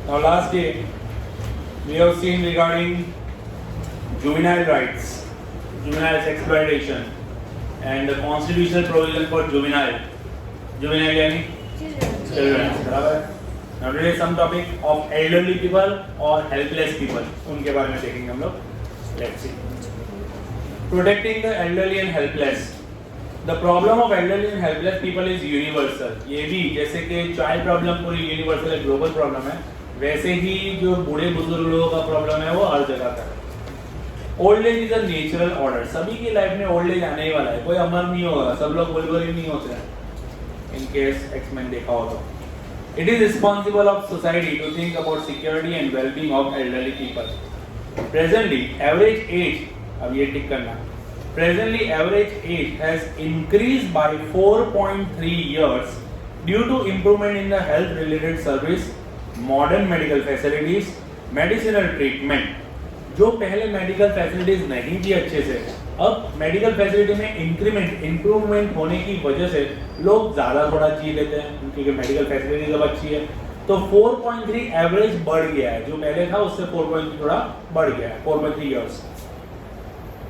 Now last day we have seen regarding juvenile rights, juvenile exploitation and the constitutional provision for juvenile. Juvenile यानी children. बराबर. Now today some topic of elderly people or helpless people. उनके बारे में देखेंगे हम लोग. Let's see. Protecting the elderly and helpless. The problem of elderly and helpless people is universal. ये भी जैसे कि child problem पूरी universal है, global problem है, वैसे ही जो बूढ़े बुजुर्ग लोगों का problem है वो हर जगह का है. Old age is a natural order. सभी की लाइफ में old age आने ही वाला है. कोई अमर नहीं होगा. सब लोग बुलबुल नहीं होते हैं. In case X-Men देखा हो तो. It is responsible of society to think about security and well-being of elderly people. Presently, average age, अब ये टिक करना. Presently, average age has increased by 4.3 years due to improvement in the health-related service, modern medical facilities, medicinal treatment. जो पहले medical facilities नहीं थी अच्छे से, अब मेडिकल फैसिलिटी में इंप्रूवमेंट होने की वजह से लोग ज़्यादा थोड़ा जी लेते हैं क्योंकि मेडिकल फैसिलिटीज अब अच्छी है. तो 4.3 एवरेज बढ़ गया है, जो पहले था उससे 4.3 थोड़ा बढ़ गया है, 4.3 इयर्स.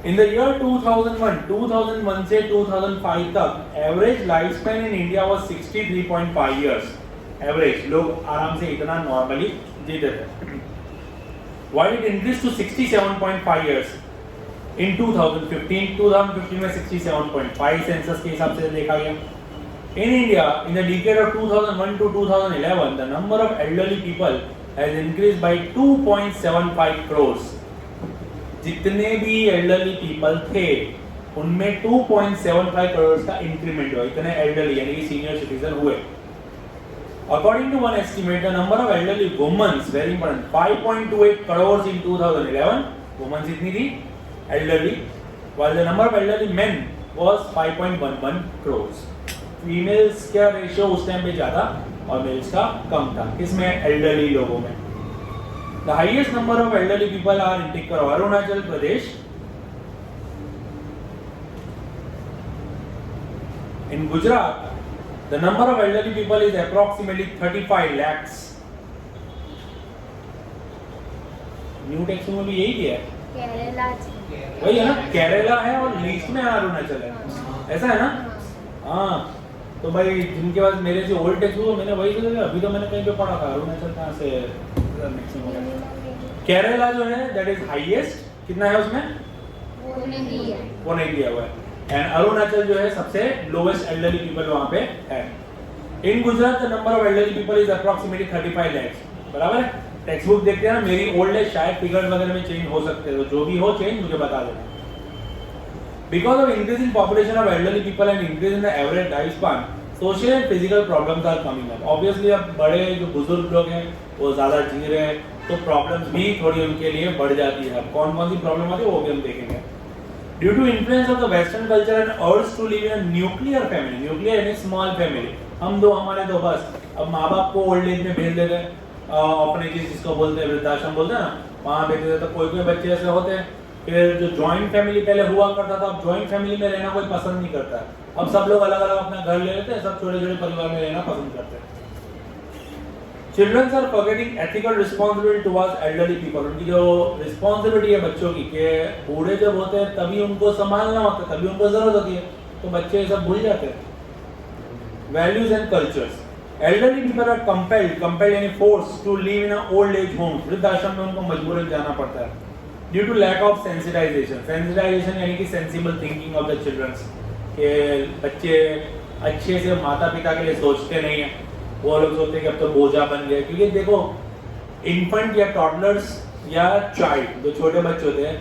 इन द ईयर 2001 से 2005 तक average life span in India was 63.5 years. Average लोग आराम से इतना नॉर्मली जीते थे. While it increased to 67.5 years in 2015 में 67.5 सेंसस के हिसाब से देखा गया. In India, in the decade of 2001 to 2011, the number of elderly people has increased by 2.75 crores. जितने भी elderly people थे, उनमें 2.75 crores का इंक्रीमेंट हुआ. इतने elderly यानी कि senior citizen हुए. According to one estimate, the number of elderly women, very important, 5.28 crores in 2011. Women इतनी थी elderly, while the number of elderly men was 5.11 crores. Females का रेशियो उस टाइम पे ज़्यादा और मेल्स का कम था. किसमें? elderly लोगों में. The highest number of elderly people are in टिक करो Arunachal Pradesh. In Gujarat, the number of elderly people is approximately 35 lakhs. New text में भी यही है. केरला वही है ना, केरला है और लीस्ट में अरुणाचल है. ऐसा है ना? हाँ. तो भाई जिनके पास मेरे से ओल्ड टेक्स्ट हुआ, मैंने वही सोचा, अभी तो मैंने कहीं पे पढ़ा था अरुणाचल कहाँ से मैक्सिमम. केरला जो है दैट इज हाईएस्ट. कितना है उसमें? 490 दिया हुआ है. एंड अरुणाचल जो है सबसे लोवेस्ट एल्डरली पीपल वहां पे है. In Gujarat the number of elderly people is approximately 35 lakhs. बराबर है. टेक्स्ट बुक देखते हैं ना, मेरी ओल्ड एज शायद फिगर्स वगैरह में चेंज हो सकते हैं, तो जो भी हो चेंज मुझे बता देना. Because of increase in population of elderly people and increase in the average life span, social and physical problems are coming up. Obviously अब बड़े जो बुजुर्ग लोग हैं वो ज्यादा जी रहे हैं, तो प्रॉब्लम्स भी थोड़ी उनके लिए बढ़ जाती है. अब कौन कौन सी प्रॉब्लम आती है वो भी हम देखेंगे. Due to influence of the Western culture and urge to live in a nuclear family, nuclear यानी small family, हम दो हमारे दो बस. अब माँ बाप को ओल्ड एज में भेज देते हैं, अपने जिसको बोलते हैं वृद्धाश्रम बोलते हैं ना, वहाँ भेज देते. तो कोई कोई बच्चे ऐसे होते हैं. फिर जो जॉइंट फैमिली पहले हुआ करता था, अब जॉइंट फैमिली में रहना कोई पसंद नहीं करता है. अब सब लोग अलग अलग अपना घर ले लेते हैं, सब छोटे छोटे परिवार में रहना पसंद करते हैं. Children are forgetting ethical responsibility towards elderly people. उनकी जो रिस्पॉन्सिबिलिटी है बच्चों की कि बूढ़े जब होते हैं तभी उनको संभालना होता है, तभी उनको जरूरत होती है, तो बच्चे सब भूल जाते हैं. Values and cultures. Elderly people are compelled यानी forced to live in an old age home. वृद्धाश्रम में उनको मजबूरन जाना पड़ता है. Due to lack of sensitization. Sensitization यानी कि sensible thinking of the children. कि बच्चे अच्छे से माता पिता के लिए सोचते नहीं है. वो लोग सोचते हैं कि अब तो बोझा बन गया. क्योंकि देखो इन्फेंट या टॉडलर्स या चाइल्ड जो छोटे बच्चे होते हैं,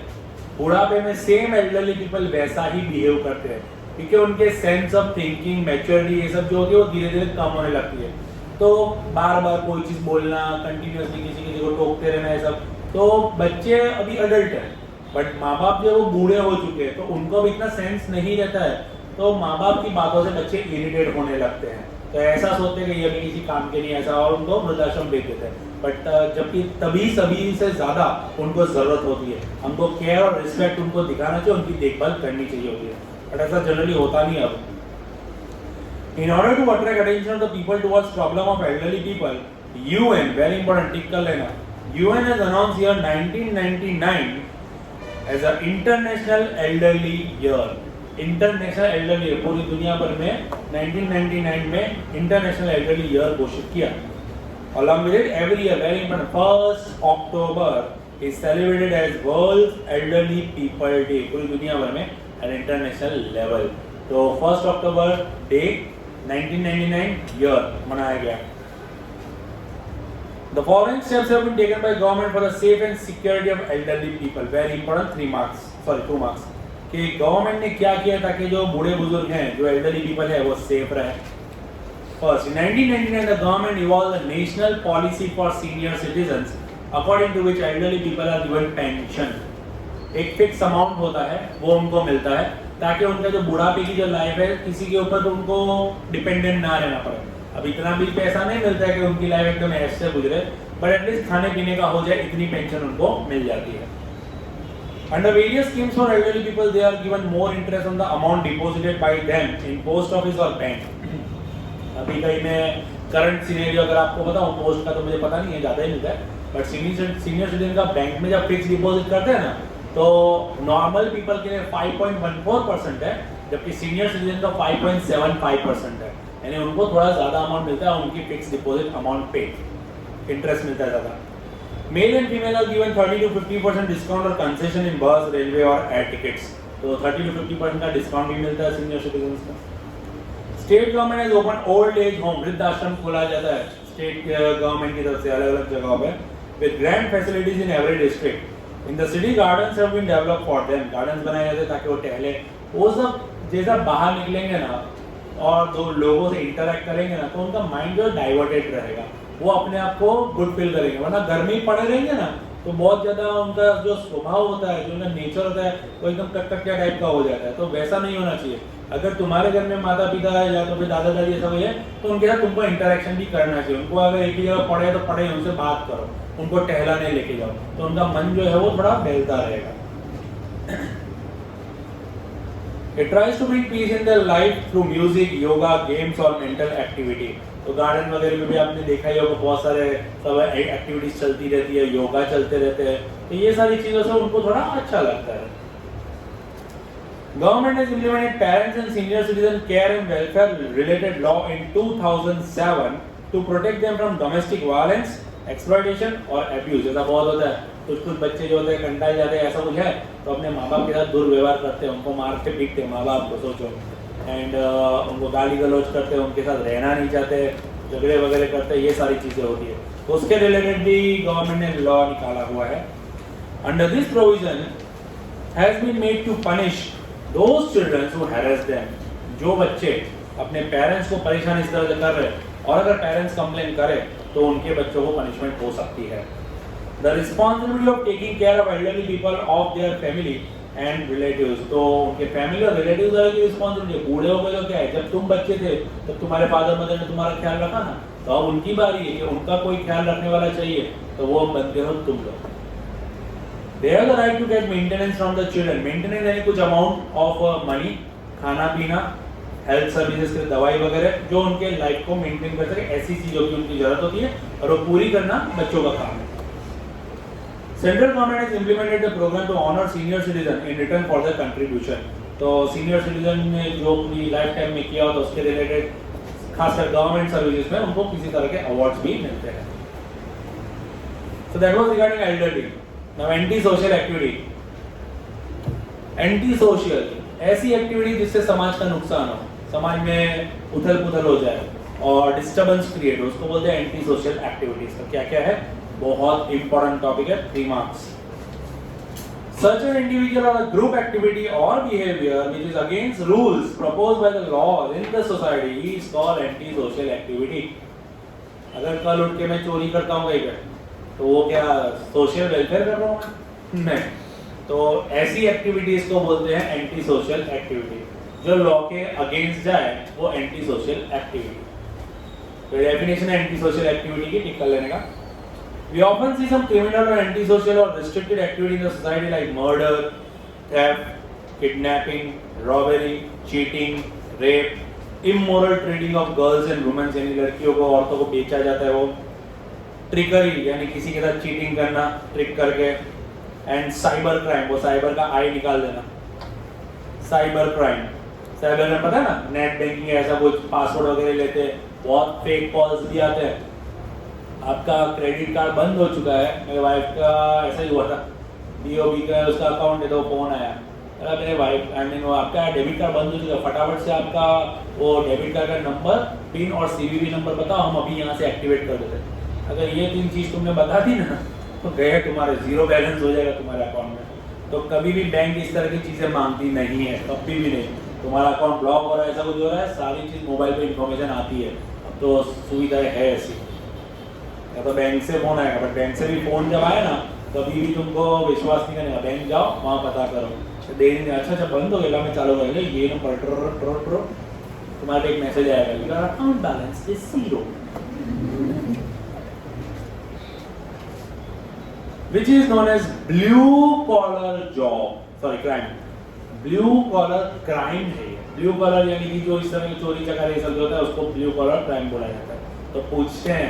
बुढ़ापे में सेम एल्डरली पीपल वैसा ही बिहेव करते हैं, क्योंकि उनके सेंस ऑफ थिंकिंग, मैच्योरिटी ये सब जो होती है वो धीरे धीरे कम होने लगती है. तो बार बार कोई चीज़ बोलना, कंटिन्यूसली किसी को टोकते रहना, ये सब. तो बच्चे अभी अडल्ट हैं, बट माँ बाप जो वो बूढ़े हो चुके हैं, तो उनको भी इतना सेंस नहीं रहता है. तो माँ बाप की बातों से बच्चे इरिटेट होने लगते हैं. तो ऐसा सोचते हैं कि ये भी किसी काम के नहीं, ऐसा, और उनको वृद्धाश्रम भेज देते हैं. बट जबकि तभी सभी से ज़्यादा उनको ज़रूरत होती है. हमको केयर और रिस्पेक्ट उनको दिखाना चाहिए, उनकी देखभाल करनी चाहिए होती है. बट ऐसा जनरली होता नहीं अब. In order to attract attention of the people towards problem of elderly people, UN, very important, टिक कर लेना. UN has announced year 1999 as a International Elderly Year. International Elderly Year पूरी दुनिया भर में 1999 में International Elderly Year घोषित किया. Along with it, every year, very important, 1st October is celebrated as World Elderly People Day. पूरी दुनिया भर में at international level. तो 1st October day 1999 year मनाया गया. The following steps have been taken by government for the safe and security of elderly people. Very important, 2 marks. कि government ने क्या किया ताकि जो बूढ़े बुजुर्ग हैं, जो elderly people है, वो safe रहे. First, in 1999, the government evolved a national policy for senior citizens, according to which elderly people are given pension. एक फिक्स अमाउंट होता है, वो उनको मिलता है ताकि उनका जो बुढ़ापे की जो लाइफ है, किसी के ऊपर तो उनको डिपेंडेंट ना रहना पड़े. अब इतना भी पैसा नहीं मिलता है कि उनकी लाइफ एकदम ऐसे गुजरे, बट एटलीस्ट खाने पीने का हो जाए, इतनी पेंशन उनको मिल जाती है. Under various schemes for elderly people, they are given more interest on the amount deposited by them in post office or bank. अभी कहीं में करंट सिनेरियो अगर आपको बताऊं, पोस्ट का तो मुझे पता नहीं है, ज़्यादा ही मिलता है, बट सीनियर सिटीजन का बैंक में जब फिक्स डिपॉजिट करते हैं ना, तो नॉर्मल पीपल के लिए 5.14% है, जबकि सीनियर सिटीजन का 5.75% है. यानी उनको थोड़ा ज़्यादा अमाउंट मिलता है, उनकी फिक्स डिपॉजिट अमाउंट पे इंटरेस्ट मिलता है ज़्यादा. Male and female are given 30 to 50% discount और कंसेशन इन बस, रेलवे और एयर टिकट्स. तो 30 to 50% का डिस्काउंट भी मिलता है सीनियर सिटीजन का. State government has open old age home, वृद्धाश्रम खोला जाता है स्टेट गवर्नमेंट की तरफ से अलग अलग जगहों पे, with grand facilities in every district. In the city gardens have been developed for them. Gardens बनाए जाते हैं ताकि वो टहले. वो सब जैसा बाहर निकलेंगे ना और दो लोगों से इंटरेक्ट करेंगे ना, तो उनका माइंड जो डाइवर्टेड रहेगा, वो अपने आप को गुड फील करेंगे. वरना घर में ही पड़े रहेंगे ना, तो बहुत ज़्यादा उनका जो स्वभाव होता है, जो उनका नेचर होता है, वो एकदम कटकटिया टाइप का हो जाता है. तो वैसा नहीं होना चाहिए. अगर तुम्हारे घर में माता पिता है या तो फिर दादा दादी ऐसा कोई है, तो उनके साथ तुमको इंटरेक्शन भी करना चाहिए. उनको अगर एक ही जगह पढ़े तो पढ़े, उनसे बात करो, उनको टहलाने लेके जाओ, तो उनका मन जो है वो थोड़ा बहलता रहेगा. It tries to bring peace in their life through music, yoga, games और mental activity. तो गार्डन वगैरह में भी आपने देखा ही होगा, बहुत सारे सब एक्टिविटीज चलती रहती है, योगा चलते रहते हैं. तो ये सारी चीज़ों से उनको थोड़ा अच्छा लगता है. Government has implemented Parents and Senior Citizen Care and Welfare Related Law in 2007 to protect them from domestic violence, exploitation और abuse. ऐसा बहुत होता है. कुछ बच्चे जो होते हैं कंटाए जाते हैं, ऐसा कुछ है, तो अपने माँ बाप के साथ दुर्व्यवहार करते हैं, उनको मारते पीटते हैं माँ बाप को, सोचो. एंड उनको गाली गलौज करते हैं, उनके साथ रहना नहीं चाहते, झगड़े वगैरह करते हैं, ये सारी चीज़ें होती है. तो उसके रिलेटेड भी गवर्नमेंट ने लॉ निकाला हुआ है. Under this provision has been made to punish those children who harass them. जो बच्चे अपने पेरेंट्स को परेशान इस तरह से कर रहे हैं, और अगर पेरेंट्स कंप्लेन करें तो उनके बच्चों को पनिशमेंट हो सकती है. The responsibility of taking care of elderly people of their family and relatives. तो उनके फैमिली और रिलेटिव्स वाले की रिस्पॉन्सिबिलिटी. बूढ़े हो गए तो क्या है, जब तुम बच्चे थे तब तुम्हारे फादर मदर ने तुम्हारा ख्याल रखा ना, तो अब उनकी बारी है कि उनका कोई ख्याल रखने वाला चाहिए, तो वो बनते हो तुम लोग. They have the right to get maintenance from the children. Maintenance यानी कुछ amount of money, खाना पीना, हेल्थ सर्विसेज के दवाई वगैरह, जो उनके लाइफ को मेंटेन कर सके, ऐसी चीज़ों की उनकी जरूरत होती है, और वो पूरी करना बच्चों का काम है. Central government has implemented the program to honor senior citizen in return for their contribution. तो सीनियर सिटीजन ने जो अपनी लाइफ टाइम में किया होता है, उसके रिलेटेड खासकर गवर्नमेंट सर्विसेज में उनको किसी तरह के अवार्ड्स भी मिलते हैं. So that was regarding elderly. Now anti-social activity. Anti-social ऐसी एक्टिविटी जिससे समाज का नुकसान हो, समाज में उथल पुथल हो जाए और डिस्टर्बेंस क्रिएट हो, उसको बोलते हैं एंटी सोशल एक्टिविटीज. तो क्या क्या है, बहुत इंपॉर्टेंट टॉपिक है. 3 marks. Such an individual or a group activity or behavior which is against rules proposed by the laws in the society is called anti-social activity. अगर कल उठ के मैं चोरी करता हूँ कहीं पे, तो वो क्या सोशल वेलफेयर कर रहा हूँ? नहीं. तो ऐसी एक्टिविटीज को बोलते हैं एंटी सोशल एक्टिविटी. जो लॉ के अगेंस्ट जाए वो एंटी सोशल एक्टिविटी. तो डेफिनेशन है एंटी सोशल एक्टिविटी की, टिक कर लेने का. We often see some criminal or antisocial or restricted activity in the society like murder, theft, kidnapping, robbery, cheating, rape, immoral trading of girls and women. यानी लड़कियों को, औरतों को बेचा जाता है वो, ट्रिकरी यानी किसी के साथ चीटिंग करना ट्रिक करके, एंड साइबर क्राइम, वो साइबर का आई निकाल देना, साइबर क्राइम। साइबर क्राइम पता है ना, नेट बैंकिंग ऐसा कुछ पासवर्ड वगैरह लेते हैं, बहुत फेक कॉल्स भी आते हैं। आपका क्रेडिट कार्ड बंद हो चुका है, मेरे वाइफ का ऐसा ही हुआ था, DOB का उसका अकाउंट है तो फोन आया, अरे मेरे वाइफ वो आपका डेबिट कार्ड बंद हो चुका है, फटाफट से आपका वो डेबिट कार्ड का नंबर, पिन और CVV नंबर बताओ, हम अभी यहाँ से एक्टिवेट कर देते। अगर ये 3 चीज़ तुमने बता दी ना तो गए तुम्हारे, जीरो बैलेंस हो जाएगा तुम्हारे अकाउंट में। तो कभी भी बैंक इस तरह की चीज़ें मांगती नहीं है, कभी भी नहीं। तुम्हारा अकाउंट ब्लॉक हो रहा है, ऐसा कुछ हो रहा है, सारी चीज़ मोबाइल पे इन्फॉर्मेशन आती है। अब तो सुविधाएं है ऐसी, या तो बैंक से फोन आएगा, बट बैंक से भी फोन जब आए ना कभी भी तुमको विश्वास नहीं करेगा, बैंक जाओ वहाँ पता करो, देन अच्छा बंद हो गया, मैं चालू करेंगे ये नंबर तुम्हारे एक मैसेज आएगा, your account balance is 0, which is known as blue collar job, sorry crime, blue collar crime है। ब्लू कॉलर यानी कि जो इस तरह की चोरी चकारी सब होता है उसको ब्लू कॉलर क्राइम बोला जाता है। तो पूछते हैं,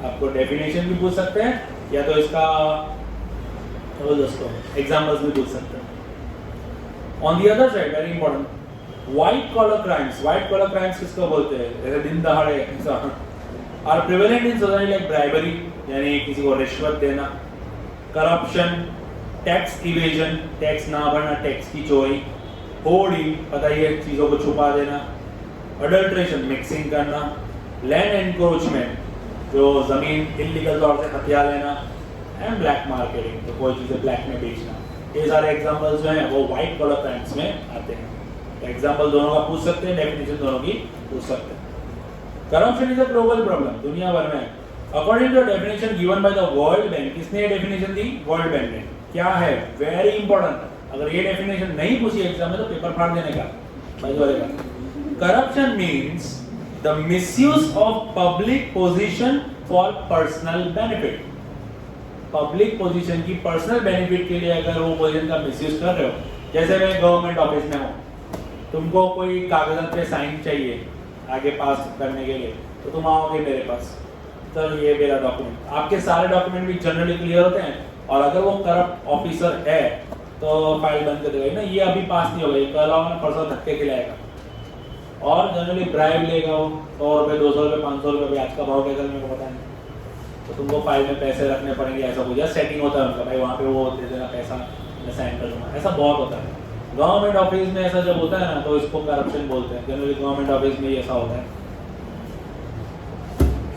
आपको डेफिनेशन भी पूछ सकते हैं या तो इसका दोस्तों एग्जांपल्स भी पूछ सकते हैं। On the other side very important, white collar crimes. White collar crimes किसको बोलते हैं? जैसे दिन दहाड़े are prevalent in society like bribery यानी किसी को रिश्वत देना, करप्शन, टैक्स इवेजन टैक्स ना भरना, टैक्स की चोरी, होर्डिंग पता ही है चीज़ों को छुपा देना, अडल्ट्रेशन मिक्सिंग करना, लैंड एनक्रोचमेंट जो ज़मीन इलीगल तौर से हथिया लेना, एंड ब्लैक मार्केटिंग तो कोई चीज़ें ब्लैक में बेचना। ये सारे एग्जांपल्स जो हैं वो व्हाइट कॉलर क्राइम्स में आते हैं। तो एग्जांपल दोनों का पूछ सकते हैं, डेफिनेशन दोनों की पूछ सकते हैं। Corruption is a global problem, दुनिया भर में। According to definition given by the World Bank, किसने ये डेफिनेशन दी? वर्ल्ड बैंक ने। क्या है? वेरी इंपॉर्टेंट, अगर ये डेफिनेशन नहीं पूछी एग्जाम में तो पेपर फाड़ देने का भाई का। Corruption means the misuse of public position for personal benefit. Public position की पर्सनल बेनिफिट के लिए अगर वो पोजीशन का मिसयूज कर रहे हो, जैसे मैं गवर्नमेंट ऑफिस में हूँ, तुमको कोई कागजात पे साइन चाहिए आगे पास करने के लिए, तो तुम आओगे मेरे पास, सर ये मेरा डॉक्यूमेंट। आपके सारे डॉक्यूमेंट भी जनरली क्लियर होते हैं, और अगर वो करप्ट ऑफिसर है तो फाइल बंद कर देगा ना, ये अभी पास नहीं होगा, ये कल आओ ना परसों धक्के खिलाएगा, और जनरली ब्राइब लेगा वो 100 रुपये 200 रुपये 500 रुपये, आज का भाव कैसा मेरे को पता नहीं, तो तुमको फाइल में पैसे रखने पड़ेंगे, ऐसा कुछ सेटिंग होता है उनका, भाई वहाँ पे वो दे देना पैसा, मैं साइन कर दूंगा, ऐसा बहुत होता है। गवर्नमेंट ऑफिस में ऐसा जब होता है ना तो इसको करप्शन बोलते हैं, जनरली गवर्नमेंट ऑफिस में ऐसा होता है।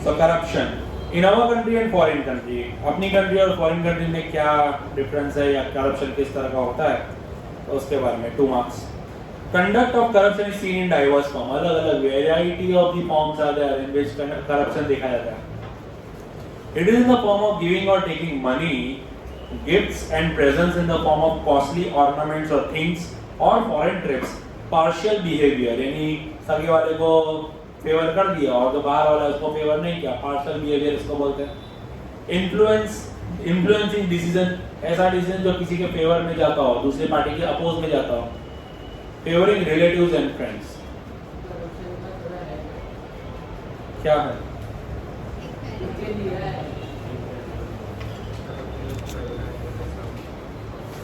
So corruption in our country and foreign country, अपनी कंट्री और फॉरेन कंट्री में क्या डिफरेंस है या करप्शन किस तरह का होता है, तो उसके बारे में 2 marks. Conduct of corruption is seen in diverse form, अलग अलग variety of the forms are there in which corruption देखा जाता है। It is in the form of giving और taking money, gifts and presents in the form of costly ornaments और things, और foreign trips, partial behaviour यानी सगे वाले को फेवर कर दिया और जो बाहर वाला है उसको फेवर नहीं किया, पार्शियल बिहेवियर इसको बोलते हैं। इन्फ्लुएंसिंग डिसीजन, ऐसा डिसीजन जो किसी के फेवर में जाता हो, दूसरी पार्टी के अपोज में जाता हो। फेवरिंग रिलेटिव्स एंड फ्रेंड्स, क्या है?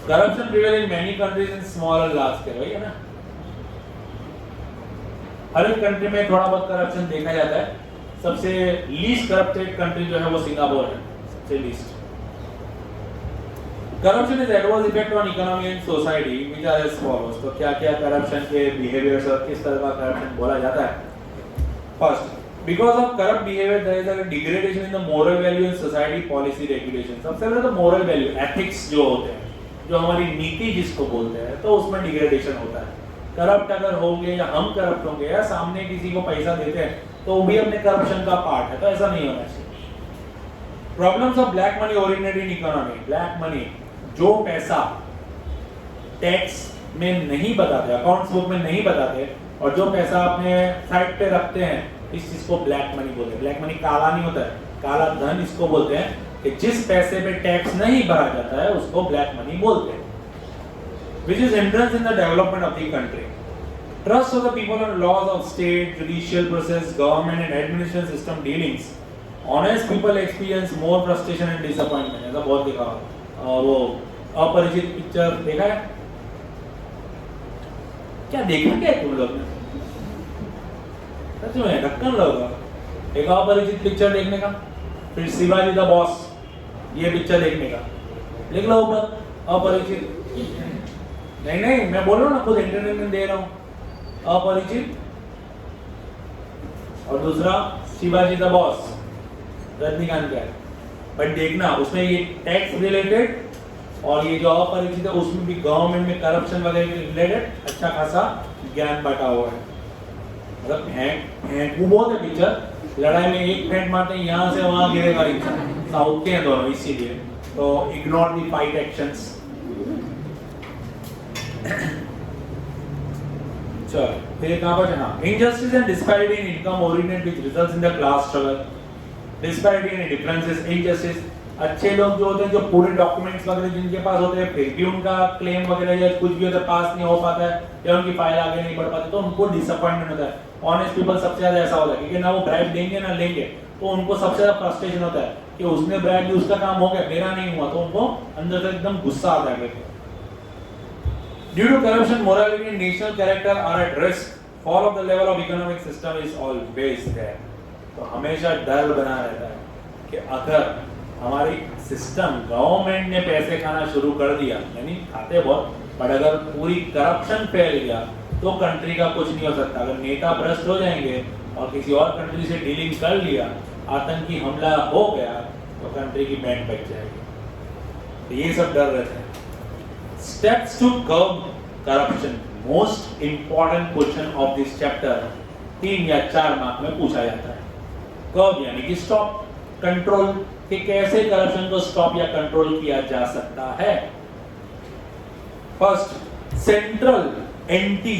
Corruption prevail in many countries in small और लार्ज स्केल, वही है ना, हर एक कंट्री में थोड़ा बहुत करप्शन देखा जाता है। सबसे लीस्ट करप्टेड कंट्री जो है वो सिंगापुर है, सबसे least. Corruption is adverse effect on economy and society which are as follows. तो क्या क्या करप्शन के बिहेवियर्स और किस तरह का करप्शन बोला जाता है? First, because of corrupt behaviour there is a degradation in the moral value in society policy regulation. सबसे पहले तो मोरल वैल्यू, एथिक्स जो होते हैं, जो हमारी नीति जिसको बोलते हैं, तो उसमें डिग्रेडेशन होता है। करप्ट अगर होंगे या हम करप्ट होंगे या सामने किसी को पैसा देते हैं तो वो भी अपने करप्शन का पार्ट है, तो ऐसा नहीं होना चाहिए। Problems of black money originate in economy. Black money, जो पैसा टैक्स में नहीं बताते, अकाउंट्स बुक में नहीं बताते, और जो पैसा अपने साइड पे रखते हैं, इस चीज को ब्लैक मनी बोलते हैं। ब्लैक मनी काला नहीं होता है, काला धन इसको बोलते हैं कि जिस पैसे पे टैक्स नहीं भरा जाता है उसको ब्लैक मनी बोलते हैं। Which is hindrance in the development of the country. Trust of the people on laws of state, judicial process, government and administration system dealings honest people experience more frustration and disappointment, ऐसा बहुत देखा। वो अपरिचित picture देखा है क्या? देखा क्या तुम लोग ने? सच में ढक्कन लगा एक अपरिचित पिक्चर देखने का, फिर शिवाजी द बॉस ये पिक्चर देखने का, लिख लो ऊपर अपरिचित। नहीं नहीं मैं बोल रहा हूँ ना, खुद एंटरटेनमेंट दे रहा हूँ। अपरिचित और दूसरा शिवाजी द बॉस, रजनीकांत का है। बट देखना उसमें ये टैक्स रिलेटेड और ये जो अपरिचित है उसमें भी गवर्नमेंट में करप्शन वगैरह के रिलेटेड अच्छा खासा ज्ञान बटा हुआ है। मतलब फेंकू बहुत है पिक्चर, लड़ाई में एक फेंक मारते हैं यहाँ से वहां गिरेगा इंसान, साउथ के हैं दोनों इसीलिए, तो इग्नोर दी फाइट एक्शंस। चलो फिर कहां पर? हाँ, injustice and disparity in income originate which results in the class struggle. Disparity and differences, injustice, अच्छे लोग जो होते हैं जो पूरे डॉक्यूमेंट्स वगैरह जिनके पास होते हैं फिर भी उनका क्लेम वगैरह या कुछ भी होता है पास नहीं हो पाता है या उनकी फाइल आगे नहीं बढ़ पाती तो उनको डिसअपॉइंटमेंट होता है। ऑनेस्ट पीपल सबसे ज्यादा ऐसा होता है क्योंकि ना वो ब्राइब देंगे ना लेंगे, तो उनको सबसे ज्यादा फ्रस्ट्रेशन होता है कि उसने ब्राइब दी, उसका काम हो गया, मेरा नहीं हुआ, तो उनको अंदर से एकदम गुस्सा आता है। Due to corruption, morality and national character are at risk. Fall of the level of economic system is always there. तो हमेशा डर बना रहता है कि अगर हमारी सिस्टम गवर्नमेंट ने पैसे खाना शुरू कर दिया, यानी खाते बहुत, पर अगर पूरी करप्शन फैल गया तो कंट्री का कुछ नहीं हो सकता। अगर नेता भ्रष्ट हो जाएंगे और किसी और कंट्री से डीलिंग कर लिया, आतंकी हमला हो गया तो कंट्री की बैंड बच जाएगी। तो ये सब डर रहते हैं। Steps to curb corruption, most important question of this chapter, 3 या 4 मार्क में पूछा जाता है। कर्ब यानी कि स्टॉप, कंट्रोल, कि कैसे करप्शन को स्टॉप या कंट्रोल किया जा सकता है। First, central anti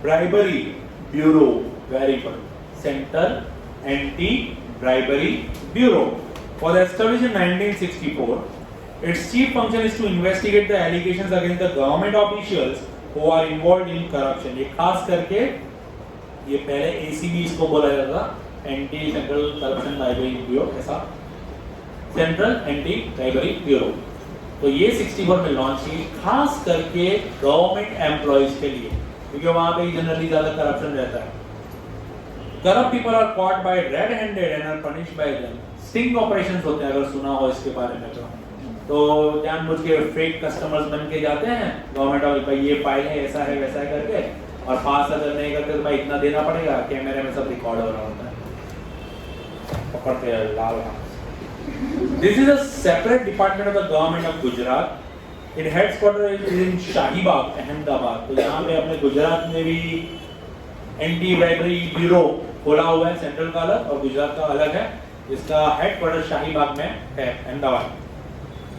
bribery bureau, very good, central anti bribery bureau was established in 1964. Its chief function is to investigate the allegations against the government officials who are involved in corruption. ये खास करके ये पहले ACB इसको बोला जाता था, anti central corruption bribery bureau, ऐसा सेंट्रल एंटी ब्राइबरी ब्यूरो। तो ये 64 में लॉन्च की, खास करके गवर्नमेंट एम्प्लॉइज के लिए, क्योंकि वहां पे जनरली ज्यादा करप्शन रहता है। Corrupt people are caught by red-handed and are punished by them. Sting operations होते हैं, अगर सुना हो इसके बारे में तो जानबूझ के फेक कस्टमर्स बन के जाते हैं गवर्नमेंट ऑफिस, भाई ये फाइल है, ऐसा है वैसा है करके, और पास अगर नहीं करते तो भाई इतना देना पड़ेगा, कैमरे में सब रिकॉर्ड हो रहा होता है, पकड़ते हैं लाल। This is a separate department of the government of Gujarat. Its headquarters is in Shahibag, Ahmedabad. तो यहाँ पे अपने गुजरात में भी एंटी ब्राइबरी ब्यूरो खोला हुआ है, सेंट्रल का अलग और गुजरात का अलग है, जिसका हेडक्वार्टर शाहीबाग में है, Ahmedabad.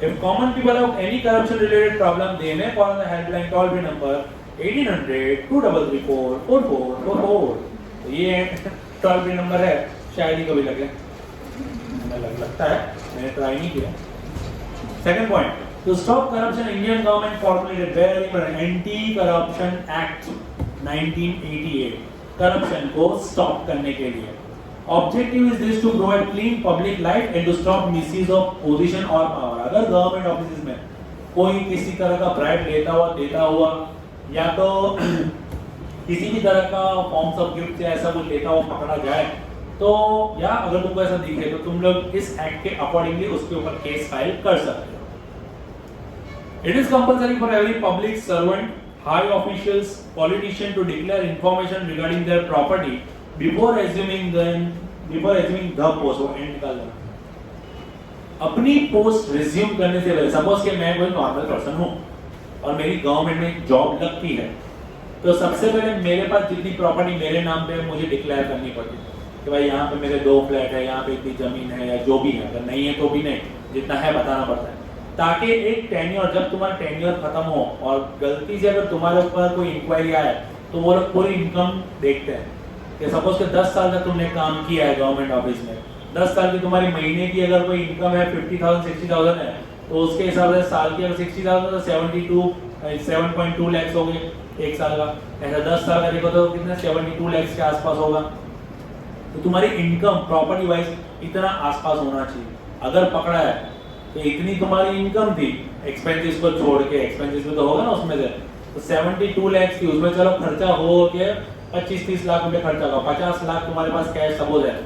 If common people have any corruption related problem, they may call the helpline toll free number 1800-234-4444। तो ये टोल फ्री नंबर है, शायद ही कभी लगे, लगता है, मैंने ट्राई नहीं किया। Second point, to stop corruption, Indian government formulated very important Anti-Corruption Act 1988, corruption को स्टॉप करने के लिए। Objective is this to provide clean public life and to stop misuse of position और power। अगर गवर्नमेंट ऑफिस में कोई किसी तरह का ब्राइब देता हुआ या तो किसी भी तरह का फॉर्म्स ऑफ गिफ्ट या ऐसा कुछ लेता हुआ पकड़ा जाए, तो या अगर तुमको ऐसा दिखे तो तुम लोग इस एक्ट के अकॉर्डिंगली उसके ऊपर केस फाइल कर सकते हो। It is compulsory for every public servant, high officials, politician to declare information regarding their property before assuming the post। वो एंड कर लो, अपनी पोस्ट रिज्यूम करने से पहले, सपोज कि मैं कोई नॉर्मल पर्सन हूँ और मेरी गवर्नमेंट में जॉब लगती है, तो सबसे पहले मेरे पास जितनी प्रॉपर्टी मेरे नाम पे मुझे डिक्लेयर करनी पड़ती है कि भाई यहाँ पे मेरे 2 फ्लैट है, यहाँ पे इतनी जमीन है या जो भी है, अगर नहीं है तो भी नहीं, जितना है बताना पड़ता है, ताकि एक टेन्योर, जब तुम्हारा टेन्योर खत्म हो और गलती से अगर तुम्हारे ऊपर कोई इंक्वायरी आए तो वो लोग पूरी इनकम देखते हैं कि सपोज के 10 साल तक तुमने काम किया है गवर्नमेंट ऑफिस में, 10 साल की तुम्हारी महीने की अगर कोई इनकम है 50,000-60,000 है, तो उसके हिसाब से साल की अगर 60,000 तो 7.2 लाख हो गए एक साल का, ऐसा 10 साल का देखो तो कितने 72 लाख के आसपास होगा। तो तुम्हारी इनकम प्रॉपर्टी वाइज इतना आसपास होना चाहिए। अगर पकड़ा है तो इतनी तुम्हारी इनकम थी एक्सपेंसेस को छोड़ के, एक्सपेंसेस में तो होगा ना उसमें से, तो 72 लाख थी, उसमें चलो खर्चा हो के 25-30 लाख रुपए खर्चा होगा, 50 लाख तुम्हारे पास कैश सपोज है,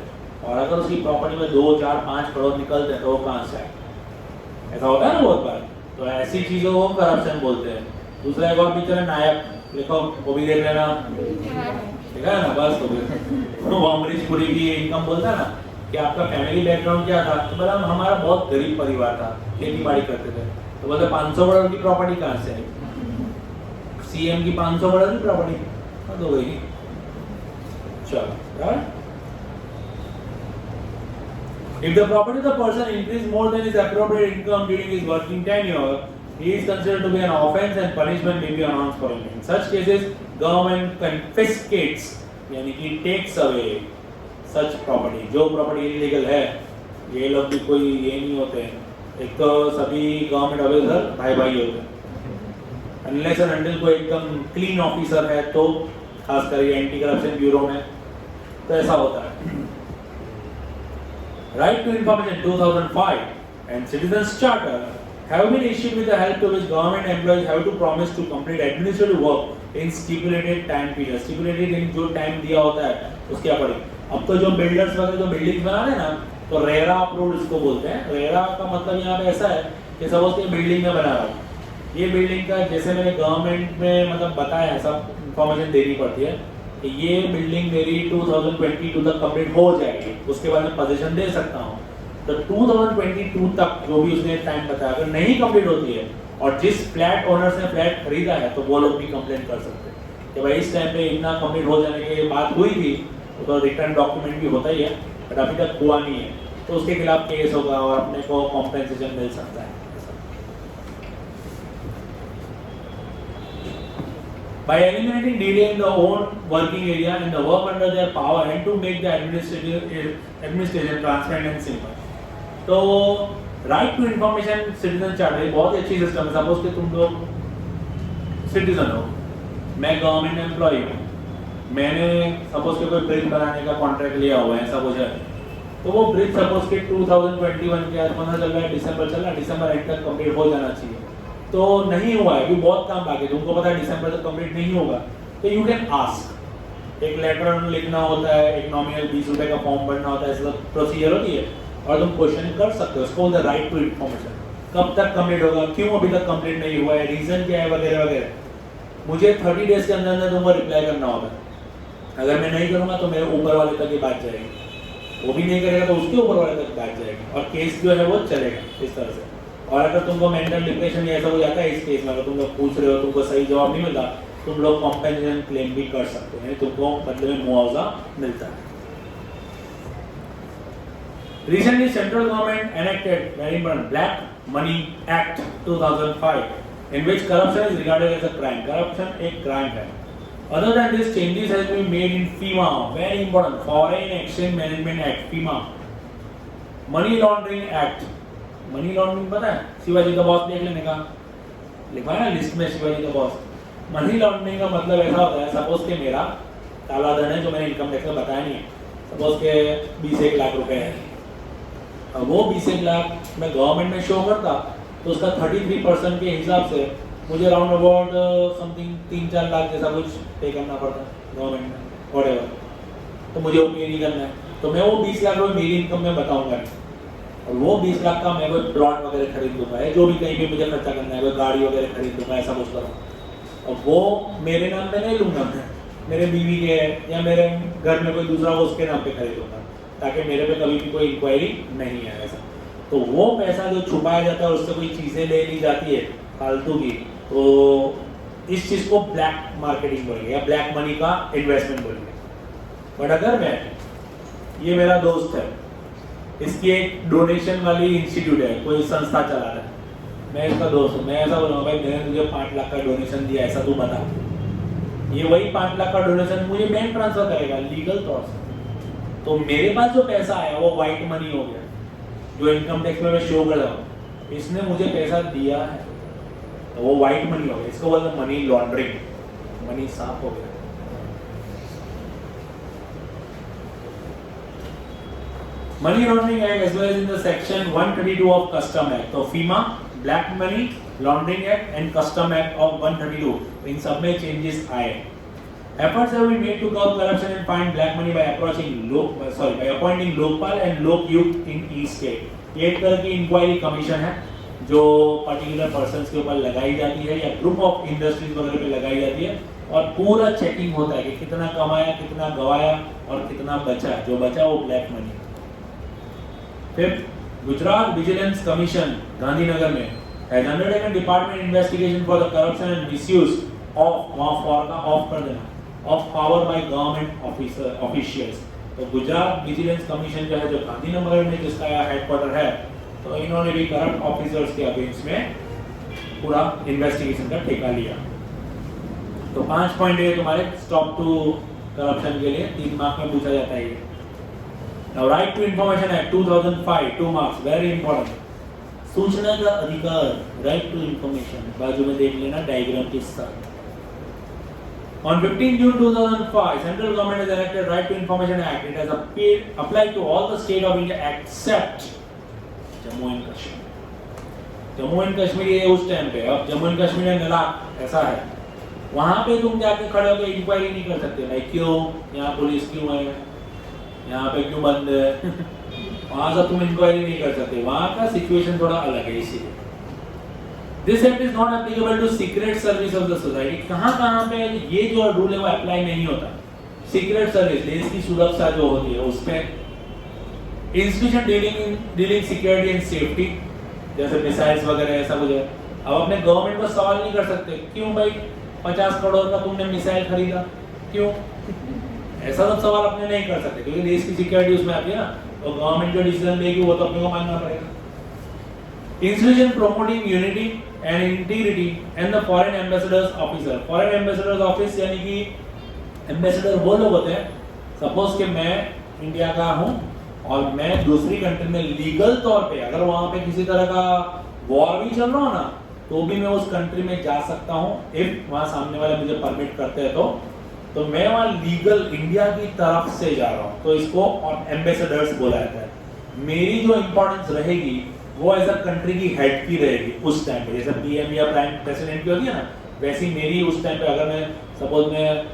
और अगर उसकी प्रॉपर्टी में 2, 4, 5 करोड़ निकलते हैं तो वो कहाँ से आए? ऐसा होता है ना बहुत बार। तो ऐसी चीजों को करप्शन बोलते हैं। दूसरा एक और पिक्चर है नायक, देखो वो भी देख लेना, देखा है ना, बस तो वो अमरीश पुरी की इनकम बोलता है ना कि आपका फैमिली बैकग्राउंड क्या था, तो बोला हमारा बहुत गरीब परिवार था, खेती बाड़ी करते थे, तो बोलते 500 करोड़ की प्रॉपर्टी कहाँ से आई? सीएम की 500 करोड़ की प्रॉपर्टी हद हो गई। चलो, if the property of the person increase more than his appropriate income during his working tenure, he is considered to be an offence and punishment may be announced for him. In such cases, government confiscates, यानी कि takes away such property. जो property illegal है, ये लोग भी कोई ये नहीं होते हैं। एक तो सभी गवर्नमेंट ऑफिसर भाई भाई होते हैं, अनलेस एंड अनटिल कोई एकदम क्लीन ऑफिसर है तो, खासकर ये एंटी करप्शन ब्यूरो में तो ऐसा होता है। Right to Information 2005 and Citizens Charter have been issued with the help to which government employees have to promise to complete administrative work in stipulated time period. Stipulated in जो time दिया होता है उसके अकॉर्डिंग। अब तो जो builders वगैरह जो बिल्डिंग्स बना रहे हैं ना, तो रेरा अप्रूव्ड इसको बोलते हैं। रेरा का मतलब यहाँ पे ऐसा है कि सपोज कि बिल्डिंग में बना रहा हूँ, ये बिल्डिंग का जैसे मैंने गवर्नमेंट में मतलब बताया है, सब इंफॉर्मेशन देनी पड़ती है कि ये बिल्डिंग मेरी 2022 तक कंप्लीट हो जाएगी, उसके बाद मैं पोजीशन दे सकता हूँ। तो 2022 तक जो भी उसने टाइम बताया, अगर नहीं कंप्लीट होती है और जिस फ्लैट ओनर्स ने फ्लैट खरीदा है तो वो लोग भी कंप्लेंट कर सकते हैं कि भाई इस टाइम पे इतना कंप्लीट हो जाने की बात हुई थी, तो रिटर्न डॉक्यूमेंट भी होता ही है, बट अभी तक हुआ नहीं है, तो उसके खिलाफ केस होगा और अपने को कॉम्पेंसेशन मिल सकता है। By eliminating delay in the own working area and the work under their power and to make the administration transparent and simple. तो right to information citizen charter बहुत ही अच्छी सिस्टम है। सपोज कि तुम लोग सिटीजन हो, मैं गवर्नमेंट एम्प्लॉय हूँ, मैंने सपोज कि कोई ब्रिज बनाने का कॉन्ट्रैक्ट लिया हुआ है सपोज है, तो वो ब्रिज सपोज कि 2021 के आज 15 चल रहा है, दिसंबर चल रहा है, दिसंबर एंड तक कंप्लीट हो जाना चाहिए, तो नहीं हुआ है, अभी बहुत काम बाकी, तुमको पता है दिसंबर तक कंप्लीट नहीं होगा, तो यू कैन आस्क, एक लेटर लिखना होता है, एक नॉमिनल 20 रुपए का फॉर्म भरना होता है, ऐसा प्रोसीजर होती है, और तुम क्वेश्चन कर सकते हो उसको, द राइट टू इन्फॉर्मेशन, कब तक कंप्लीट होगा, क्यों अभी तक कंप्लीट नहीं हुआ है, रीजन क्या है, वगैरह वगैरह। मुझे 30 डेज के अंदर अंदर तुमको रिप्लाई करना होगा, अगर मैं नहीं करूँगा तो मेरे ऊपर वाले तक ये बात जाएगी, वो भी नहीं करेगा तो उसके ऊपर वाले तक बात जाएगी, और केस जो है वो चलेगा इस तरह से। और अगर तुमको मेंटल डिप्रेशन या ऐसा हो जाता है इस केस में, अगर तुम लोग पूछ रहे हो, तुमको सही जवाब नहीं मिलता, तुम लोग कॉम्पेंसेशन क्लेम भी कर सकते हैं, तुमको बदले में मुआवजा मिलता है। Recently, central government enacted very important Black Money Act 2005, in which corruption is regarded as a crime. Corruption एक crime है. Other than this, changes has been made in FEMA, very important, Foreign Exchange Management Act, FEMA. Money Laundering Act. Money laundering पता है, शिवाजी का boss देख लेने का, लिखा है ना लिस्ट में शिवाजी का बॉस। मनी लॉन्ड्रिंग का मतलब ऐसा होता है, सपोज के मेरा काला धन है जो मैंने इनकम टैक्स में बताया नहीं है, सपोज के 20 लाख रुपए है, अब वो 20 लाख मैं गवर्नमेंट में शो करता तो उसका 33% के हिसाब से मुझे राउंड अबाउट समथिंग 3-4 लाख जैसा कुछ पे करना पड़ता गवर्नमेंट में, व्हाटएवर, तो मुझे वो पे नहीं करना है, तो मैं वो 20 लाख रुपए मेरी इनकम में बताऊंगा, और वो 20 लाख का मैं कोई प्लॉट वगैरह खरीद लूँगा, जो भी कहीं भी मुझे खर्चा करना है, कोई गाड़ी वगैरह खरीद लूँगा, ऐसा कुछ करूँ, और वो मेरे नाम पे नहीं लूँगा, मेरे बीवी के या मेरे घर में कोई दूसरा हो उसके नाम पे खरीदूँगा, ताकि मेरे पे कभी भी कोई इंक्वायरी नहीं है ऐसा। तो वो पैसा जो छुपाया जाता है, उससे कोई चीज़ें ले ली जाती है फालतू की, तो इस चीज़ को ब्लैक मार्केटिंग बोलेंगे या ब्लैक मनी का इन्वेस्टमेंट बोलेंगे। बट अगर मैं, ये मेरा दोस्त है, इसकी एक डोनेशन वाली इंस्टीट्यूट है, कोई संस्था चला रहा है, मैं इसका दोस्त हूँ, मैं ऐसा बोलूँगा भाई मैंने तुझे 5 लाख का डोनेशन दिया, ऐसा तू बता, ये वही 5 लाख का डोनेशन मुझे बैंक ट्रांसफर करेगा लीगल तौर से, तो मेरे पास जो पैसा आया वो वाइट मनी हो गया, जो इनकम टैक्स में मैं शो कर रहा हूँ, इसने मुझे पैसा दिया है तो वो वाइट मनी हो गया, इसको बोलते हैं मनी लॉन्ड्रिंग, मनी साफ हो गया। Money laundering act as well as in the section 132 of custom act. तो FEMA, black money laundering act and custom act of 132, इन सब में चेंजेस आए। Efforts have been made to curb corruption and find black money by appointing Lokpal and Lokyukt in each state। ये एक तरह की inquiry commission है जो पर्टिकुलर पर्संस के ऊपर लगाई जाती है या ग्रुप ऑफ इंडस्ट्रीज वगैरह पे लगाई जाती है और पूरा चेकिंग होता है कि कितना कमाया, कितना गवाया और कितना बचा। जो बचा वो black money. Fifth, Gujarat vigilance commission Gandhinagar में has undertaken department investigation for the corruption and misuse of power by government officials। तो गुजरात विजिलेंस कमीशन जो है, जो गांधीनगर में जिसका हेडक्वार्टर है, तो इन्होंने भी करप्ट ऑफिसर्स के अगेंस्ट में पूरा इन्वेस्टिगेशन का ठेका लिया। तो 5 पॉइंट है तुम्हारे स्टॉप टू करप्शन के लिए, 3 मार्क्स में पूछा जाता है ये। Now right to information act 2005, 2 marks, very important. सूचना का अधिकार, राइट टू इंफॉर्मेशन, बाजू में देख लेना डायग्राम के साथ। On 15 June 2005, central government has enacted Right to Information Act. It has applied to all the state of India except Jammu and Kashmir। Jammu and Kashmir ये उस टाइम पे, अब जम्मू एंड कश्मीर में लद्दाख ऐसा है, वहां पे तुम जाके खड़े होकर इंक्वायरी नहीं कर सकते भाई क्यों यहाँ पुलिस क्यों है, यहाँ पे क्यों बंद है वहां से तुम इंक्वायरी नहीं कर सकते। वहां का सिचुएशन थोड़ा अलग है, इसीलिए This act is not applicable to secret service of the society। कहाँ पे ये जो रूल है वो अप्लाई नहीं होता। सीक्रेट सर्विस, देश की सुरक्षा जो होती है उसमें, institution dealing security and safety, जैसे मिसाइल्स वगैरह ऐसा कुछ है। अब अपने गवर्नमेंट को सवाल नहीं कर सकते क्यों भाई 50 करोड़ का तुमने मिसाइल खरीदा क्यों, ऐसा सब सवाल अपने नहीं कर सकते क्योंकि देश की सिक्योरिटी उसमें आती है ना, तो गवर्नमेंट जो डिसीजन लेगी वो तो अपने को मानना पड़ेगा। Institution promoting unity and integrity and the foreign ambassadors officer। foreign ambassadors office यानी कि एम्बेसडर वो लोग होते हैं, सपोज कि मैं इंडिया का हूँ और मैं दूसरी कंट्री में लीगल तौर पे अगर वहाँ पे किसी तरह का वॉर भी चल रहा हो ना, तो भी मैं उस कंट्री में जा सकता हूँ इफ वहाँ सामने वाले मुझे परमिट करते हैं तो मैं वहाँ लीगल इंडिया की तरफ से जा रहा हूँ, तो इसको एम्बेसडर्स बोला जाता है। मेरी जो इंपॉर्टेंस रहेगी वो एज अ कंट्री की हेड की रहेगी उस टाइम पे, जैसे पीएम या प्राइम प्रेसिडेंट की होती है ना, वैसी मेरी उस टाइम पे अगर मैं सपोज मैं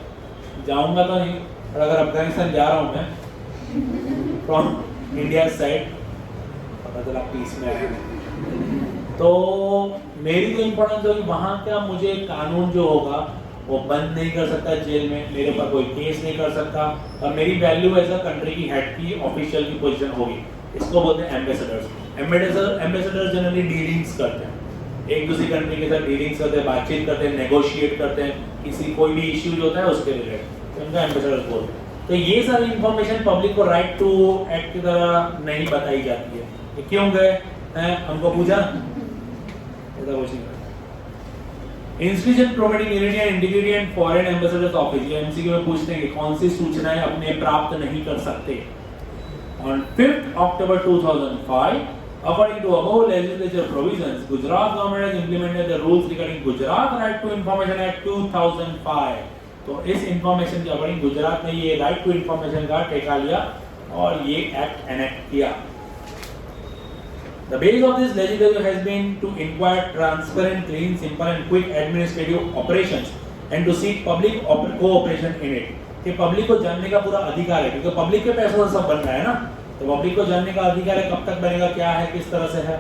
जाऊंगा तो नहीं, और अगर अफगानिस्तान जा रहा हूँ मैं फ्रॉम इंडिया साइड, पता चला पीस में आया, तो मेरी जो इंपॉर्टेंस होगी वहाँ का मुझे कानून जो होगा वो बंद नहीं कर सकता जेल में, मेरे पर कोई केस नहीं कर सकता, और मेरी वैल्यू एज अ कंट्री की हेड की ऑफिशियल की पोजीशन होगी। इसको बोलते हैं एम्बेसडर्स। एम्बेसडर जनरली डीलिंग्स करते हैं, एक दूसरी कंट्री के साथ डीलिंग्स करते हैं, बातचीत करते हैं, नेगोशिएट करते हैं, किसी कोई भी इश्यूज होता है उसके रिलेटेड, उनका एम्बेसडर्स बोलते हैं। तो ये सारी इंफॉर्मेशन पब्लिक को राइट टू एक्ट की तरह नहीं बताई जाती है। ये क्यों गए हैं, हमको पूछा ऐसा कुछ नहीं। Institution promoting unity and integrity and foreign ambassadors office, ये एमसीक्यू में पूछते हैं कि कौन सी सूचनाएं अपने प्राप्त नहीं कर सकते। On 5th October 2005, according to above legislature provisions, Gujarat government has implemented the rules regarding Gujarat Right to Information Act 2005। तो इस इंफॉर्मेशन के अकॉर्डिंग गुजरात ने ये राइट टू इंफॉर्मेशन का ठेका लिया और ये एक्ट एनेक्ट किया। The base of this legislation has been to inquire transparent, clean, simple and quick administrative operations and to seek public cooperation in it। कि पब्लिक को जानने का पूरा अधिकार है, क्योंकि पब्लिक के पैसों से सब बन रहा है ना, तो पब्लिक को जानने का अधिकार है, कब तक बनेगा, क्या है, किस तरह से है।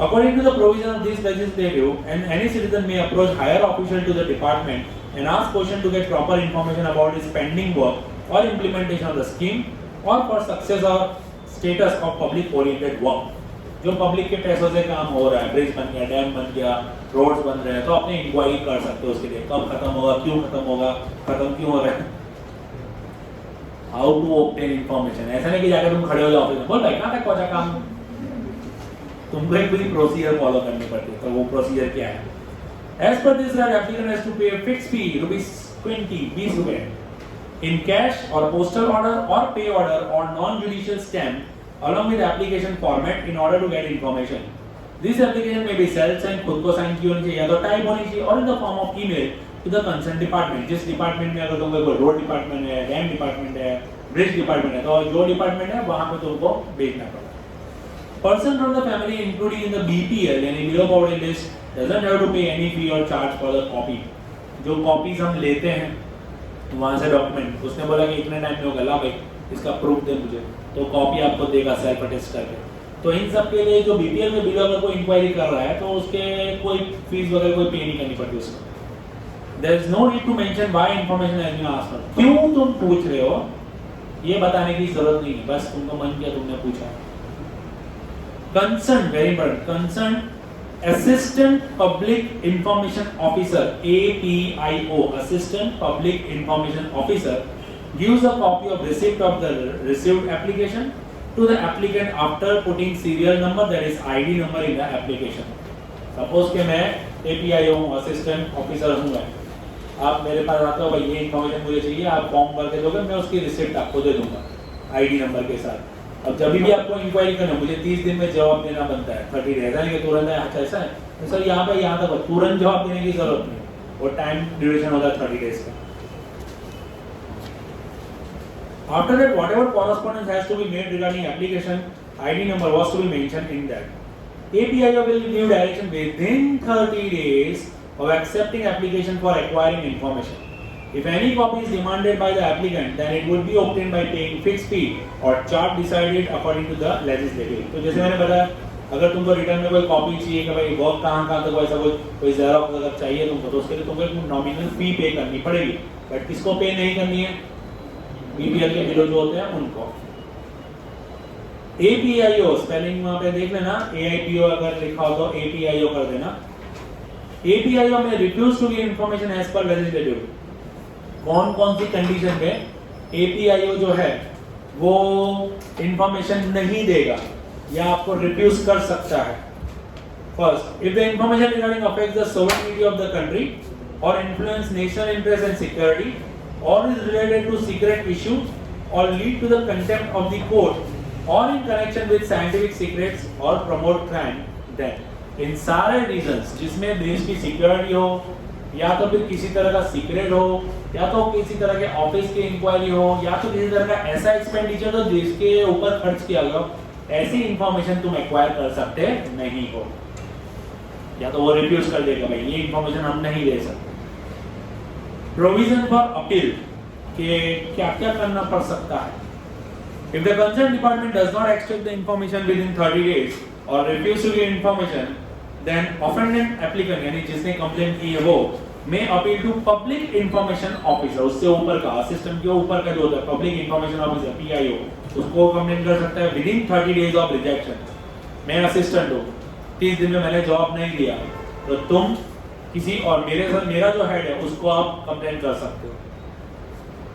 According to the provision of this legislative, and any citizen may approach higher official to the department and ask question to get proper information about his pending work or implementation of the scheme or for success or status of public oriented work। जो public के पैसों से काम हो रहा है, bridge बन गया, डैम बन गया, रोड्स बन रहे हैं, तो अपने इंक्वायरी कर सकते हो उसके लिए, कब खत्म होगा, क्यों खत्म होगा, खत्म क्यों हो रहा है। हाउ टू ऑब्टेन इंफॉर्मेशन, ऐसा नहीं कि जाकर तुम खड़े हो जाओ ऑफिस में, बोल भाई कहाँ तक पहुंचा काम, तुमको एक पूरी प्रोसीजर फॉलो करनी पड़ती है। तो वो प्रोसीजर क्या है? As per this right applicant has to pay fixed fee ₹20 रुपए in cash or postal order or pay order or non-judicial stamp along with application format in order to get information। This application may be self-signed, खुद को sign की होनी चाहिए, या तो type होनी चाहिए, और in the form of email to the concerned department। जिस डिपार्टमेंट में, अगर तुमको कोई रोड डिपार्टमेंट है, डैम डिपार्टमेंट है, ब्रिज डिपार्टमेंट है, तो जो डिपार्टमेंट है वहां पे तुमको भेजना पड़ेगा। Person from the family including in the BPL यानी below poverty list doesn't have to pay any fee or charge for the copy। जो कॉपीज हम लेते हैं वहां से डॉक्यूमेंट, उसने बोला कि इतने टाइम में होगा, ला भाई इसका प्रूफ दे मुझे, तो कॉपी आपको देगा सेल्फ अटेस्ट करके। तो इन सब के लिए जो बीपीएल में बिलो अगर कोई इंक्वायरी कर रहा है तो उसके कोई फीस वगैरह कोई पे नहीं करनी पड़ती उसको। There is no need to mention why information has been asked, क्यों तुम पूछ रहे हो ये बताने की जरूरत नहीं है, बस तुमको मन किया तुमने पूछा। Concern, very important, concern assistant public information officer APIO, assistant public information officer gives a copy of receipt of the received application to the applicant after putting serial number, that is ID number in the application। Suppose कि मैं APIO हूँ, assistant officer हूँ मैं, आप मेरे पास आते हो, भाई ये इन्फॉर्मेशन मुझे चाहिए, आप फॉर्म भर के दोगे, मैं उसकी रिसिप्ट आपको दे दूंगा ID नंबर के साथ। अब जब भी आपको इंक्वायरी करना मुझे 30 दिन में जवाब देना बनता है, 30 डेज है कि तुरंत है, अच्छा ऐसा है तो सर यहाँ पे यहाँ तक तुरंत जवाब देने की जरूरत नहीं, वो टाइम ड्यूरेशन होता है 30 डेज का। After that, whatever correspondence has to be made regarding application, ID number was to be mentioned in that। APIO will give direction within 30 days of accepting application for acquiring information। If any copy is demanded by the applicant, then it would be obtained by paying fixed fee or charge decided according to the legislative। तो जैसे मैंने बताया, अगर तुमको return में कोई copy चाहिए कि भाई वर्क कहाँ तक ऐसा कोई ज़ेरॉक्स अगर चाहिए तुमको, तो उसके लिए तुमको एक नॉमिनल फी पे करनी पड़ेगी, बट किसको पे नहीं करनी है, बीपीएल के बिलो जो होते हैं उनको। APIO स्पेलिंग वहां पे देख लेना, AIPO अगर लिखा हो तो APIO कर देना। APIO में refuse to give information as per legislative, कौन कौन सी कंडीशन पे APIO जो है वो इंफॉर्मेशन नहीं देगा या आपको रिफ्यूज कर सकता है। First, if the information regarding affects the sovereignty of the country और influence national interest and security or is related to secret issue or lead to the contempt of the court or in connection with scientific secrets or promote crime, then इन सारे reasons जिसमें देश की security हो या तो फिर किसी तरह का सीक्रेट हो या तो किसी तरह के ऑफिस की इंक्वायरी हो या तो किसी तरह का ऐसा एक्सपेंडिचर हो जिसके ऊपर खर्च किया गया, ऐसी इंफॉर्मेशन तुम एक्वायर कर सकते नहीं हो, या तो वो रिफ्यूज कर देगा भाई ये इंफॉर्मेशन हम नहीं दे सकते। प्रोविजन फॉर अपील के क्या क्या करना पड़ सकता है। If the concerned department does not extract the information within 30 days or refuse to give information, then offended applicant यानी जिसने कंप्लेंट की है वो may appeal to public information officer, उससे ऊपर का सिस्टम के ऊपर का जो होता है पब्लिक इंफॉर्मेशन ऑफिसर PIO, उसको कंप्लेंट कर सकता है विदिन 30 डेज ऑफ रिजेक्शन। मैं असिस्टेंट हूँ, 30 दिन में मैंने जॉब नहीं दिया तो तुम किसी और मेरा जो हेड है उसको आप कंप्लेंट कर सकते हो।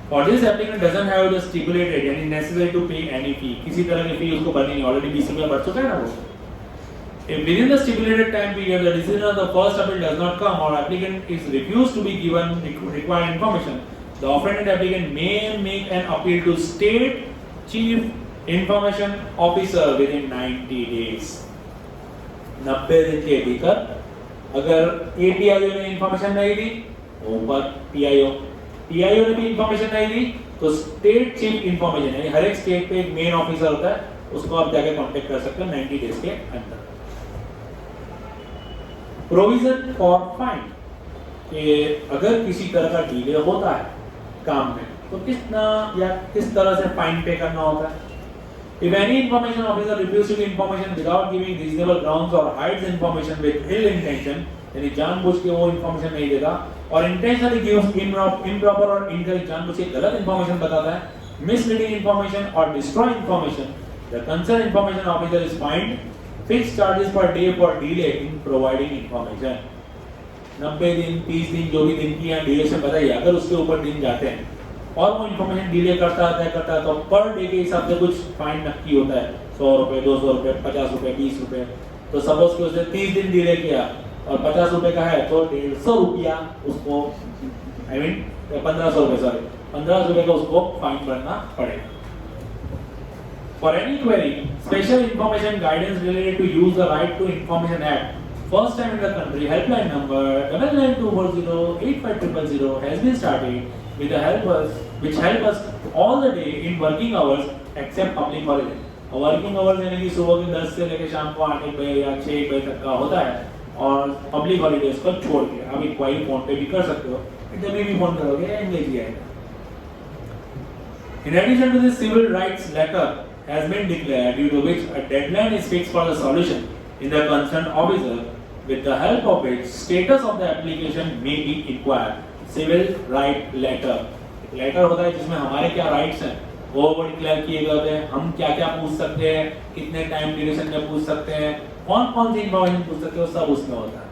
For this applicant doesn't have the stipulated यानी necessary to pay any fee, किसी तरह की फी उसको भरनी नहीं, ऑलरेडी 20 रुपया भर चुका है ना वो। If within the stipulated time period the decision of the first appeal does not come or applicant is refused to be given required information, the offended applicant may make an appeal to state chief information officer within 90 days। 90 दिन के भीतर अगर APIO ने information नहीं दी ऊपर PIO ने भी information नहीं दी तो स्टेट चीफ इंफॉर्मेशन यानी हर एक स्टेट पे एक मेन ऑफिसर होता है, उसको आप जाके कांटेक्ट कर सकते हो 90 डेज के अंदर। प्रोविजन फॉर फाइन, कि अगर किसी तरह का डिले होता है काम में तो कितना या किस तरह से फाइन पे करना होता है। If any information officer refuses to give information without giving reasonable grounds or hides information with ill intention, यानी जानबूझ के वो इंफॉर्मेशन नहीं देगा और intentionally gives improper और incorrect, जानबूझ के गलत इंफॉर्मेशन बताता है, misleading information or destroy information, the concerned information officer is fined fixed charges per day for delay in providing information। 90 दिन 30 दिन जो भी दिन की यहाँ ड्यूरेशन बताइए, अगर उसके ऊपर दिन जाते हैं और वो इन्फॉर्मेशन डिले करता है तो पर डे के हिसाब से कुछ फाइन नक्की होता है, 100 रुपए 200 रुपए 50 रुपए 20 रुपए। तो सपोज कि उसने 30 दिन डिले किया और 50 रुपए का है तो 150 रुपया उसको 1500 रुपए 1500 रुपए का उसको फाइन भरना पड़ेगा। For any query, special information guidance related to use the right to information act, first time in the country, helpline number 9924085000 has been started with the which help us all the day in working hours except public holiday. Working hours यानी कि सुबह के 10 से लेकर शाम को 8 बजे या 6 बजे तक का होता है, और पब्लिक हॉलीडेज को छोड़ के आप इंक्वायरी फोन पे भी कर सकते हो, जब भी फोन करोगे एंगेज ही आएगा. In addition to this, civil rights letter has been declared, due to which a deadline is fixed for the solution in the concerned officer, with the help of which status of the application may be inquired. Civil right letter, letter होता है जिसमें हमारे क्या rights हैं वो declare किए गए हैं, हम क्या क्या पूछ सकते हैं, कितने टाइम ड्यूरेशन में पूछ सकते हैं, कौन कौन सी इंफॉर्मेशन पूछ सकते हैं, सब उसमें होता है.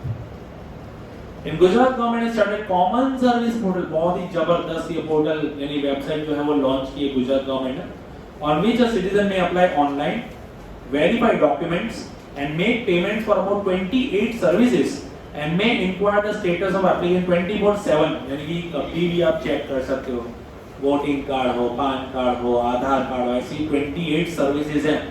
इन गुजरात गवर्नमेंट ने स्टार्टेड कॉमन सर्विस पोर्टल, बहुत ही जबरदस्त ये पोर्टल यानी वेबसाइट जो है वो लॉन्च की है गुजरात गवर्नमेंट ने, on which a citizen may apply online, verify documents and make payments for about 28 services and may inquire the status of application 24/7, यानी कि कभी भी आप चेक कर सकते हो, वोटिंग कार्ड हो, पैन कार्ड हो, आधार कार्ड हो, ऐसी 28 सर्विसेज हैं,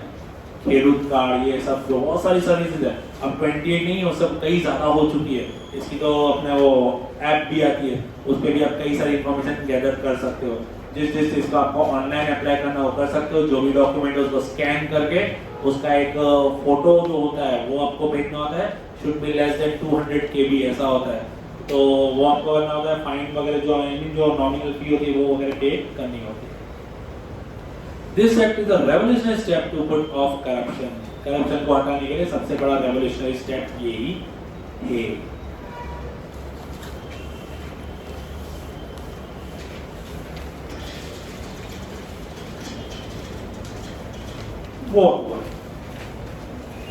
खेडूत कार्ड, ये सब जो बहुत सारी सर्विसेज है. अब 28 नहीं हो, सब कई ज़्यादा हो चुकी है. इसकी तो अपने वो ऐप भी आती है, उस पर भी आप कई सारी इन्फॉर्मेशन गैदर कर सकते हो. जिस चीज़ को आपको ऑनलाइन अप्लाई करना हो कर सकते हो, जो भी डॉक्यूमेंट है उसको स्कैन करके उसका एक फोटो जो होता है वो आपको भेजना होता है, should be less than 200 KB ऐसा होता है, तो वो आपको करना होता है. फाइन वगैरह जो नॉमिनल फी होती है वो वगैरह पे करनी होती है. This act is a revolutionary step to put off corruption. Corruption को हटाने के लिए सबसे बड़ा रेवोल्यूशनरी स्टेप यही है. वो